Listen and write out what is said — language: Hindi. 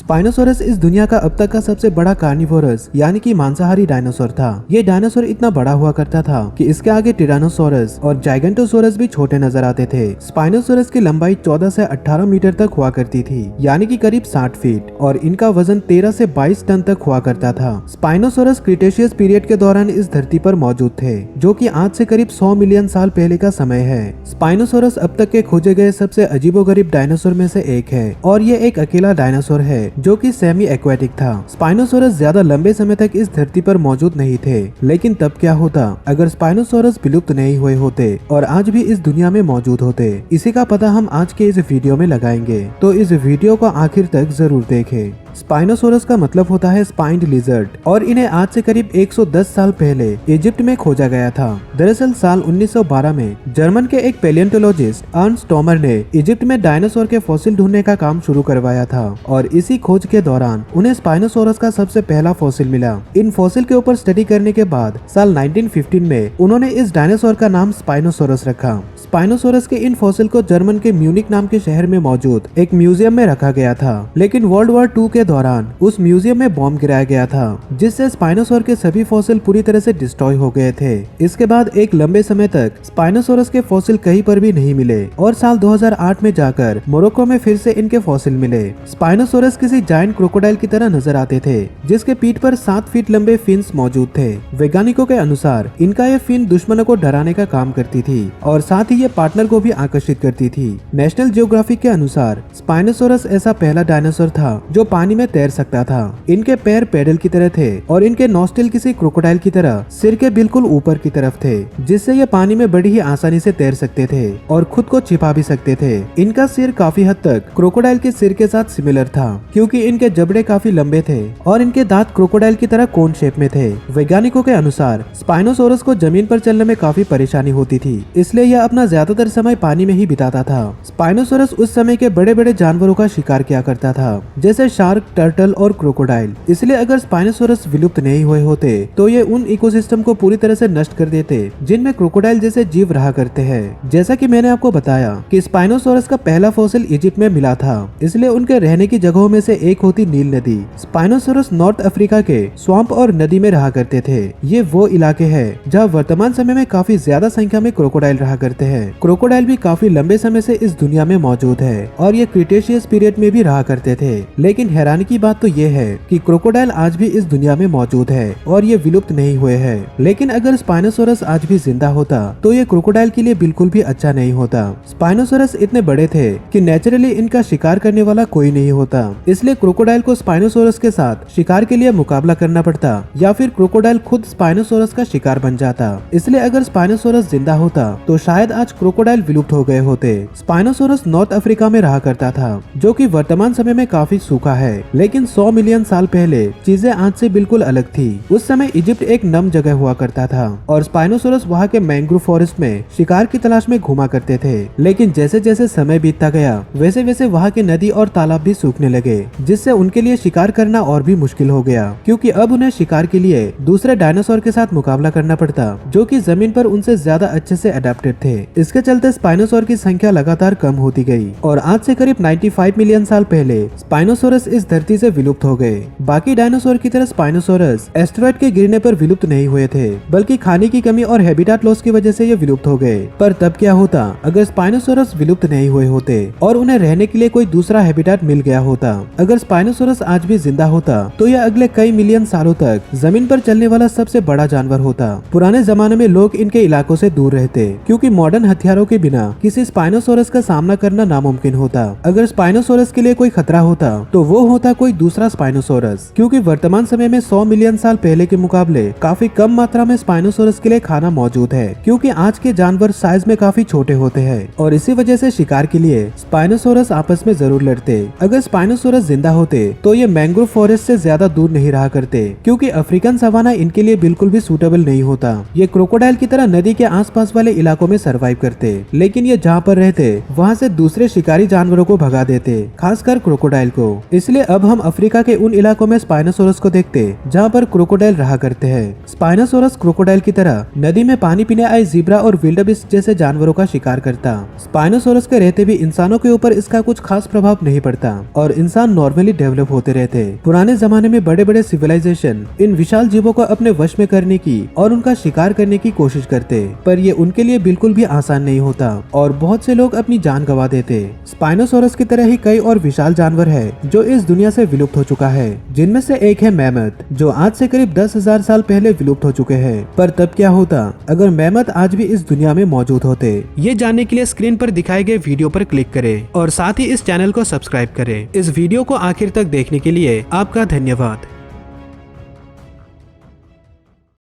स्पाइनोसोरस इस दुनिया का अब तक का सबसे बड़ा कार्निवोरस यानी कि मांसाहारी डायनासोर था। ये डायनासोर इतना बड़ा हुआ करता था कि इसके आगे टिरानोसोरस और जाइगेंटोसोरस भी छोटे नजर आते थे। स्पाइनोसोरस की लंबाई 14 से 18 मीटर तक हुआ करती थी, यानी कि करीब 60 फीट, और इनका वजन 13 से 22 टन तक हुआ करता था। स्पाइनोसोरस क्रिटेशियस पीरियड के दौरान इस धरती पर मौजूद थे, जो कि आज से करीब 100 मिलियन साल पहले का समय है। स्पाइनोसोरस अब तक के खोजे गए सबसे अजीबोगरीब डायनासोर में से एक है, और ये एक अकेला डायनासोर है जो कि सेमी एक्वेटिक था। स्पाइनोसोरस ज्यादा लंबे समय तक इस धरती पर मौजूद नहीं थे, लेकिन तब क्या होता अगर स्पाइनोसोरस विलुप्त नहीं हुए होते और आज भी इस दुनिया में मौजूद होते। इसी का पता हम आज के इस वीडियो में लगाएंगे, तो इस वीडियो को आखिर तक जरूर देखें। स्पाइनोसोरस का मतलब होता है स्पाइन्ड लिजर्ड, और इन्हें आज से करीब 110 साल पहले इजिप्ट में खोजा गया था। दरअसल साल 1912 में जर्मन के एक पैलियोंटोलॉजिस्ट अर्नस्ट टॉमर ने इजिप्ट में डायनासोर के फॉसिल ढूंढने का काम शुरू करवाया था, और इसी खोज के दौरान उन्हें स्पाइनोसोरस का सबसे पहला फॉसिल मिला। इन फॉसिल के ऊपर स्टडी करने के बाद साल 1915 में उन्होंने इस डायनासोर का नाम स्पाइनोसोरस रखा। स्पाइनोसोरस के इन फॉसिल को जर्मन के म्यूनिक नाम के शहर में मौजूद एक म्यूजियम में रखा गया था, लेकिन वर्ल्ड वॉर 2 के दौरान उस म्यूजियम में बॉम्ब गिराया गया था, जिससे स्पाइनोसोर के सभी फॉसिल पूरी तरह से डिस्ट्रॉय हो गए थे। इसके बाद एक लंबे समय तक स्पाइनोसोरस के फॉसिल कहीं पर भी नहीं मिले, और साल 2008 में जाकर मोरक्को में फिर से इनके फॉसिल मिले। स्पाइनोसोरस किसी जायंट क्रोकोडाइल की तरह नजर आते थे, जिसके पीठ पर 7 फीट लंबे फिन्स मौजूद थे। वैज्ञानिकों के अनुसार इनका ये फिन दुश्मनों को डराने का काम करती थी, और साथ ही ये पार्टनर को भी आकर्षित करती थी। नेशनल जियोग्राफिक के अनुसार स्पाइनोसोरस ऐसा पहला डायनासोर था जो पानी में तैर सकता था। इनके पैर पैडल की तरह थे, और इनके नोस्टिल किसी क्रोकोडाइल की तरह सिर के बिल्कुल ऊपर की तरफ थे, जिससे ये पानी में बड़ी ही आसानी से तैर सकते थे और खुद को छिपा भी सकते थे। इनका सिर काफी हद तक क्रोकोडाइल के सिर के साथ सिमिलर था, क्योंकि इनके जबड़े काफी लंबे थे और इनके दांत क्रोकोडाइल की तरह कोन शेप में थे। वैज्ञानिकों के अनुसार स्पाइनोसोरस को जमीन पर चलने में काफी परेशानी होती थी, इसलिए यह अपना ज्यादातर समय पानी में ही बिताता था। स्पाइनोसोरस उस समय के बड़े बड़े जानवरों का शिकार किया करता था, जैसे शार्क, टर्टल और क्रोकोडाइल। इसलिए अगर स्पाइनोसोरस विलुप्त नहीं हुए होते तो ये उन इकोसिस्टम को पूरी तरह से नष्ट कर देते जिनमें क्रोकोडाइल जैसे जीव रहा करते हैं। जैसा कि मैंने आपको बताया कि स्पाइनोसोरस का पहला फॉसिल इजिप्ट में मिला था, इसलिए उनके रहने की जगहों में से एक होती नील नदी। स्पाइनोसोरस नॉर्थ अफ्रीका के स्वैम्प और नदी में रहा करते थे। ये वो इलाके हैं जहाँ वर्तमान समय में काफी ज्यादा संख्या में क्रोकोडाइल रहा करते हैं। क्रोकोडाइल भी काफी लंबे समय से इस दुनिया में मौजूद है, और ये क्रिटेशियस पीरियड में भी रहा करते थे। लेकिन हैरानी की बात तो ये है कि क्रोकोडाइल आज भी इस दुनिया में मौजूद है और ये विलुप्त नहीं हुए हैं। लेकिन अगर स्पाइनोसोरस आज भी जिंदा होता तो ये क्रोकोडाइल के लिए बिल्कुल भी अच्छा नहीं होता। स्पाइनोसोरस इतने बड़े थे कि नेचुरली इनका शिकार करने वाला कोई नहीं होता, इसलिए क्रोकोडाइल को स्पाइनोसोरस के साथ शिकार के लिए मुकाबला करना पड़ता, या फिर क्रोकोडाइल खुद स्पाइनोसोरस का शिकार बन जाता। इसलिए अगर स्पाइनोसोरस जिंदा होता तो शायद आज क्रोकोडाइल विलुप्त हो गए होते। स्पाइनोसोरस नॉर्थ अफ्रीका में रहा करता था, जो कि वर्तमान समय में काफी सूखा है, लेकिन 100 मिलियन साल पहले चीजें आज से बिल्कुल अलग थी। उस समय इजिप्ट एक नम जगह हुआ करता था, और स्पाइनोसोरस वहाँ के मैंग्रोव फॉरेस्ट में शिकार की तलाश में घुमा करते थे। लेकिन जैसे जैसे समय बीतता गया वैसे वैसे वहाँ के नदी और तालाब भी सूखने लगे, जिससे उनके लिए शिकार करना और भी मुश्किल हो गया, क्योंकि अब उन्हें शिकार के लिए दूसरे डायनासोर के साथ मुकाबला करना पड़ता, जो कि जमीन पर उनसे ज्यादा अच्छे से अडेप्टेड थे। इसके चलते स्पाइनोसोर की संख्या लगातार कम होती गई, और आज से करीब 95 मिलियन साल पहले स्पाइनोसोरस इस धरती से विलुप्त हो गए। बाकी डायनासोर की तरह स्पाइनोसोरस एस्टेरॉयड के गिरने पर विलुप्त नहीं हुए थे, बल्कि खाने की कमी और हैबिटाट लॉस की वजह से ये विलुप्त हो गए। पर तब क्या होता अगर स्पाइनोसोरस विलुप्त नहीं हुए होते और उन्हें रहने के लिए कोई दूसरा हैबिटाट मिल गया होता? अगर स्पाइनोसोरस आज भी जिंदा होता तो यह अगले कई मिलियन सालों तक जमीन पर चलने वाला सबसे बड़ा जानवर होता। पुराने जमाने में लोग इनके इलाकों से दूर रहते, क्योंकि मॉडर्न हथियारों के बिना किसी स्पाइनोसोरस का सामना करना नामुमकिन होता। अगर स्पाइनोसोरस के लिए कोई खतरा होता तो वो होता कोई दूसरा स्पाइनोसोरस, क्योंकि वर्तमान समय में 100 मिलियन साल पहले के मुकाबले काफी कम मात्रा में स्पाइनोसोरस के लिए खाना मौजूद है, क्योंकि आज के जानवर साइज में काफी छोटे होते हैं, और इसी वजह से शिकार के लिए स्पाइनोसोरस आपस में जरूर लड़ते। अगर स्पाइनोसोरस जिंदा होते तो ये मैंग्रोव फॉरेस्ट से ज्यादा दूर नहीं रहा करते, क्योंकि अफ्रीकन सवाना इनके लिए बिल्कुल भी सूटेबल नहीं होता। ये क्रोकोडाइल की तरह नदी के आसपास वाले इलाकों में सरवाइव करते, लेकिन ये जहाँ पर रहते वहाँ से दूसरे शिकारी जानवरों को भगा देते, खासकर क्रोकोडाइल को। इसलिए अब हम अफ्रीका के उन इलाकों में स्पाइनोसोरस को देखते जहाँ पर क्रोकोडाइल रहा करते हैं। स्पाइनोसोरस क्रोकोडाइल की तरह नदी में पानी पीने आए ज़ीब्रा और विल्डेबीस्ट जैसे जानवरों का शिकार करता। स्पाइनोसोरस के रहते भी इंसानों के ऊपर इसका कुछ खास प्रभाव नहीं पड़ता और इंसान नॉर्मली डेवलप होते रहते। पुराने जमाने में बड़े बड़े सिविलाइजेशन इन विशाल जीवों को अपने वश में करने की और उनका शिकार करने की कोशिश करते, पर ये उनके लिए बिल्कुल भी आसान नहीं होता और बहुत से लोग अपनी जान गंवा देते। स्पाइनोसोरस की तरह ही कई और विशाल जानवर है जो इस दुनिया से विलुप्त हो चुका है, जिनमें से एक है मैमथ, जो आज से करीब 10,000 साल पहले विलुप्त हो चुके हैं। पर तब क्या होता अगर मैमथ आज भी इस दुनिया में मौजूद होते? ये जानने के लिए स्क्रीन पर दिखाए गए वीडियो पर क्लिक करें और साथ ही इस चैनल को सब्सक्राइब करें। इस वीडियो को आखिर तक देखने के लिए आपका धन्यवाद।